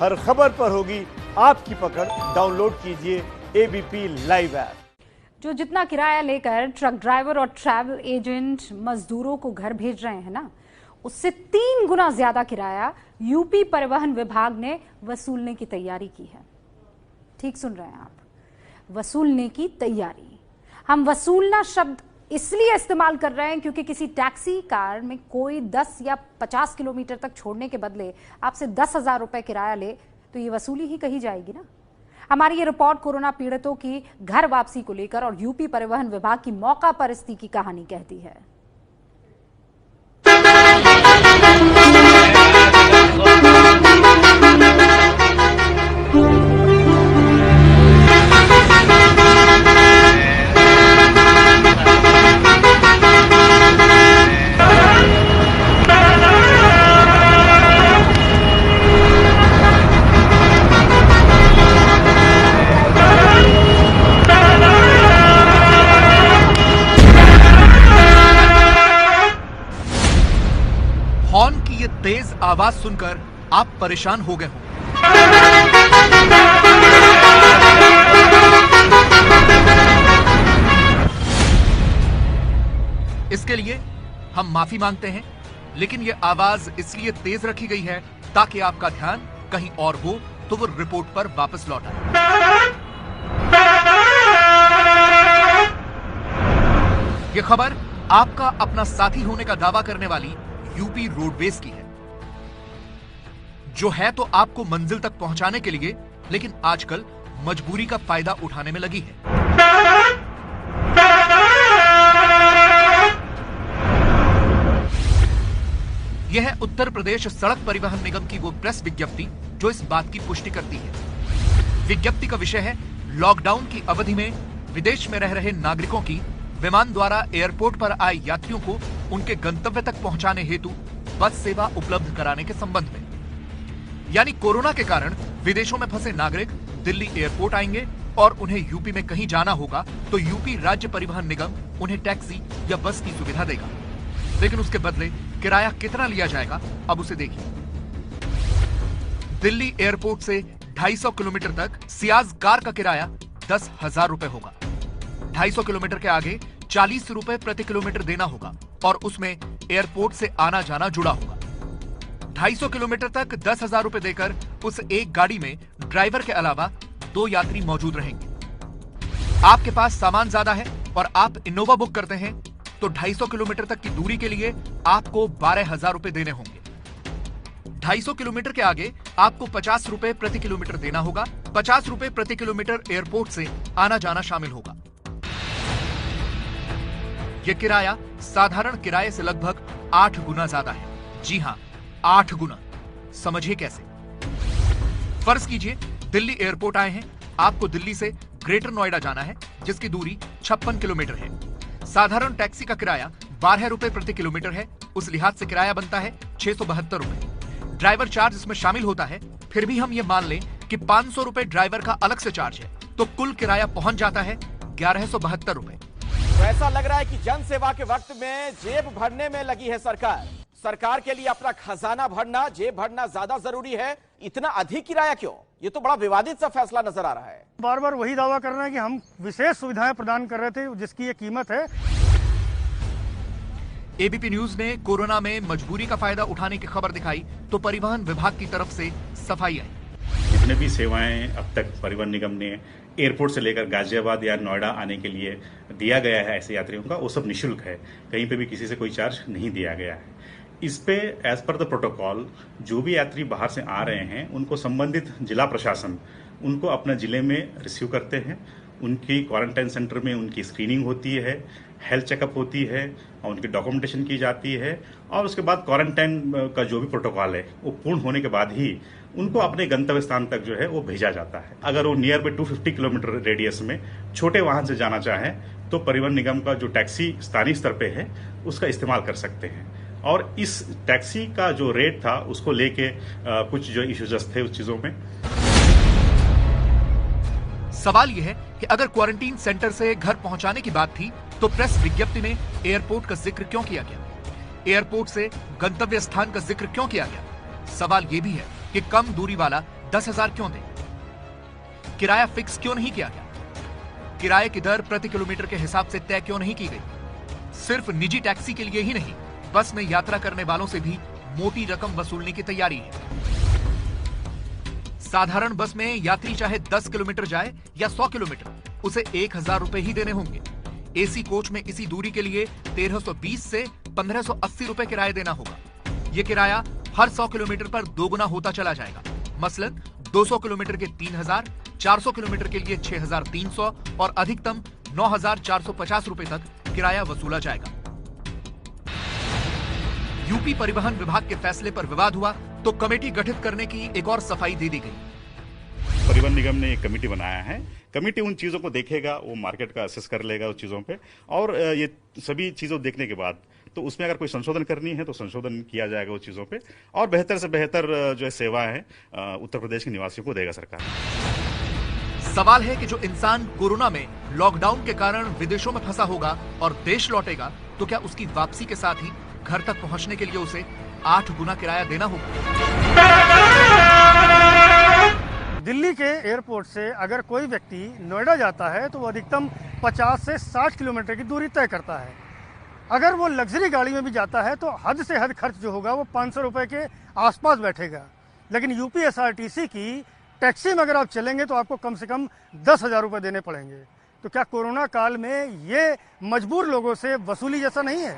हर खबर पर होगी आपकी पकड़। डाउनलोड कीजिए एबीपी लाइव ऐप। जो जितना किराया लेकर ट्रक ड्राइवर और ट्रैवल एजेंट मजदूरों को घर भेज रहे हैं ना, उससे 3 गुना ज्यादा किराया यूपी परिवहन विभाग ने वसूलने की तैयारी की है। ठीक सुन रहे हैं आप, वसूलने की तैयारी। हम वसूलना शब्द इसलिए इस्तेमाल कर रहे हैं क्योंकि किसी टैक्सी कार में कोई 10 या 50 किलोमीटर तक छोड़ने के बदले आपसे 10,000 रुपए किराया ले तो ये वसूली ही कही जाएगी ना। हमारी ये रिपोर्ट कोरोना पीड़ितों की घर वापसी को लेकर और यूपी परिवहन विभाग की मौका परस्ती की कहानी कहती है। हॉर्न की ये तेज आवाज सुनकर आप परेशान हो गए हो। इसके लिए हम माफी मांगते हैं, लेकिन ये आवाज इसलिए तेज रखी गई है ताकि आपका ध्यान कहीं और हो तो वो रिपोर्ट पर वापस लौट आए। ये खबर आपका अपना साथी होने का दावा करने वाली यूपी रोडवेज की है, जो है तो आपको मंजिल तक पहुंचाने के लिए, लेकिन आजकल मजबूरी का फायदा उठाने में लगी है। यह है उत्तर प्रदेश सड़क परिवहन निगम की वो प्रेस विज्ञप्ति जो इस बात की पुष्टि करती है। विज्ञप्ति का विषय है लॉकडाउन की अवधि में विदेश में रह रहे नागरिकों की विमान द्वारा एयरपोर्ट पर आए यात्रियों को उनके गंतव्य तक पहुंचाने हेतु बस सेवा उपलब्ध कराने के संबंध में। यानी कोरोना के कारण विदेशों में फंसे नागरिक दिल्ली एयरपोर्ट आएंगे और उन्हें यूपी में कहीं जाना होगा तो यूपी राज्य परिवहन निगम उन्हें टैक्सी या बस की सुविधा देगा, लेकिन उसके बदले किराया कितना लिया जाएगा अब उसे देखिए। दिल्ली एयरपोर्ट से 250 किलोमीटर तक सियाज कार का किराया 10,000 रुपए होगा। 250 किलोमीटर के आगे 40 रुपए प्रति किलोमीटर देना होगा और उसमें एयरपोर्ट से आना जाना जुड़ा होगा। 250 किलोमीटर तक 10,000 रुपए देकर उस एक गाड़ी में ड्राइवर के अलावा 2 यात्री मौजूद रहेंगे। आपके पास सामान ज्यादा है और आप इनोवा बुक करते हैं तो 250 किलोमीटर तक की दूरी के लिए आपको 12,000 रुपए देने होंगे। 250 किलोमीटर के आगे आपको 50 रुपए प्रति किलोमीटर देना होगा। 50 रुपए प्रति किलोमीटर एयरपोर्ट से आना जाना शामिल होगा। यह किराया साधारण किराए से लगभग 8 गुना ज्यादा है। जी हां, 8 गुना। समझिए कैसे। फर्ज कीजिए दिल्ली एयरपोर्ट आए हैं, आपको दिल्ली से ग्रेटर नोएडा जाना है जिसकी दूरी 56 किलोमीटर है। साधारण टैक्सी का किराया 12 रुपए प्रति किलोमीटर है, उस लिहाज से किराया बनता है 672 रुपए। ड्राइवर चार्ज इसमें शामिल होता है, फिर भी हम ये मान लें कि 500 रुपए ड्राइवर का अलग से चार्ज है तो कुल किराया पहुंच जाता है 1172 रुपए। तो ऐसा लग रहा है कि जन सेवा के वक्त में जेब भरने में लगी है सरकार। सरकार के लिए अपना खजाना भरना, जेब भरना ज्यादा जरूरी है। इतना अधिक किराया क्यों? ये तो बड़ा विवादित सा फैसला नजर आ रहा है। बार बार वही दावा कर रहे हैं कि हम विशेष सुविधाएं प्रदान कर रहे थे जिसकी ये कीमत है। एबीपी न्यूज ने कोरोना में मजबूरी का फायदा उठाने की खबर दिखाई तो परिवहन विभाग की तरफ से सफाई आई। जितने भी सेवाएं अब तक परिवहन निगम ने एयरपोर्ट से लेकर गाजियाबाद या नोएडा आने के लिए दिया गया है ऐसे यात्रियों का, वो सब निःशुल्क है। कहीं पे भी किसी से कोई चार्ज नहीं दिया गया है। इस पे एज पर द प्रोटोकॉल जो भी यात्री बाहर से आ रहे हैं उनको संबंधित जिला प्रशासन उनको अपने जिले में रिसीव करते हैं। उनकी क्वारंटाइन सेंटर में उनकी स्क्रीनिंग होती है, हेल्थ चेकअप होती है और उनकी डॉक्यूमेंटेशन की जाती है और उसके बाद क्वारंटाइन का जो भी प्रोटोकॉल है वो पूर्ण होने के बाद ही उनको अपने गंतव्य स्थान तक जो है वो भेजा जाता है। अगर वो नियर बाई 250 किलोमीटर रेडियस में छोटे वाहन से जाना चाहें तो परिवहन निगम का जो टैक्सी स्थानीय स्तर पे है उसका इस्तेमाल कर सकते हैं। और इस टैक्सी का जो रेट था उसको लेके कुछ जो इश्यूज थे उस चीजों में। सवाल यह है कि अगर क्वारंटीन सेंटर से घर पहुंचाने की बात थी तो प्रेस विज्ञप्ति में एयरपोर्ट का जिक्र क्यों किया गया? एयरपोर्ट से गंतव्य स्थान का जिक्र क्यों किया गया? सवाल यह भी है कि कम दूरी वाला 10,000 क्यों दें? किराया फिक्स क्यों नहीं किया गया? किराए की दर प्रति किलोमीटर के हिसाब से तय क्यों नहीं की गई? सिर्फ निजी टैक्सी के लिए ही नहीं, बस में यात्रा करने वालों से भी मोटी रकम वसूलने की तैयारी है। साधारण बस में यात्री चाहे 10 किलोमीटर जाए या 100 किलोमीटर, उसे 1,000 रुपए ही देने होंगे। एसी कोच में इसी दूरी के लिए 1320 से 1580 रुपए किराया देना होगा। यह किराया हर 100 किलोमीटर पर दोगुना होता चला जाएगा। मसलन 200 किलोमीटर के 3,000, 400 किलोमीटर के लिए 6,300 और अधिकतम 9,450 रुपए तक किराया वसूला जाएगा। यूपी परिवहन विभाग के फैसले पर विवाद हुआ तो कमेटी गठित करने की एक और सफाई दे दी गई। परिवहन निगम ने एक कमेटी बनाया है। कमेटी उन चीजों को देखेगा, वो मार्केट का असेस कर लेगा उस चीजों पे, और ये सभी चीजों देखने के बाद तो उसमें अगर कोई संशोधन करनी है तो संशोधन किया जाएगा उस चीजों पे, और बेहतर से बेहतर जो है सेवा है उत्तर प्रदेश के निवासियों को देगा सरकार। सवाल है कि जो इंसान कोरोना में लॉकडाउन के कारण विदेशों में फंसा होगा और देश लौटेगा, तो क्या उसकी वापसी के साथ ही घर तक पहुंचने के लिए उसे 8 गुना किराया देना होगा? दिल्ली के एयरपोर्ट से अगर कोई व्यक्ति नोएडा जाता है तो वो अधिकतम 50 से 60 किलोमीटर की दूरी तय करता है। अगर वो लग्जरी गाड़ी में भी जाता है तो हद से हद खर्च जो होगा वो 500 रुपए के आसपास बैठेगा। लेकिन यूपीएसआरटीसी की टैक्सी में अगर आप चलेंगे तो आपको कम से कम 10,000 रुपए देने पड़ेंगे। तो क्या कोरोना काल में ये मजबूर लोगों से वसूली जैसा नहीं है?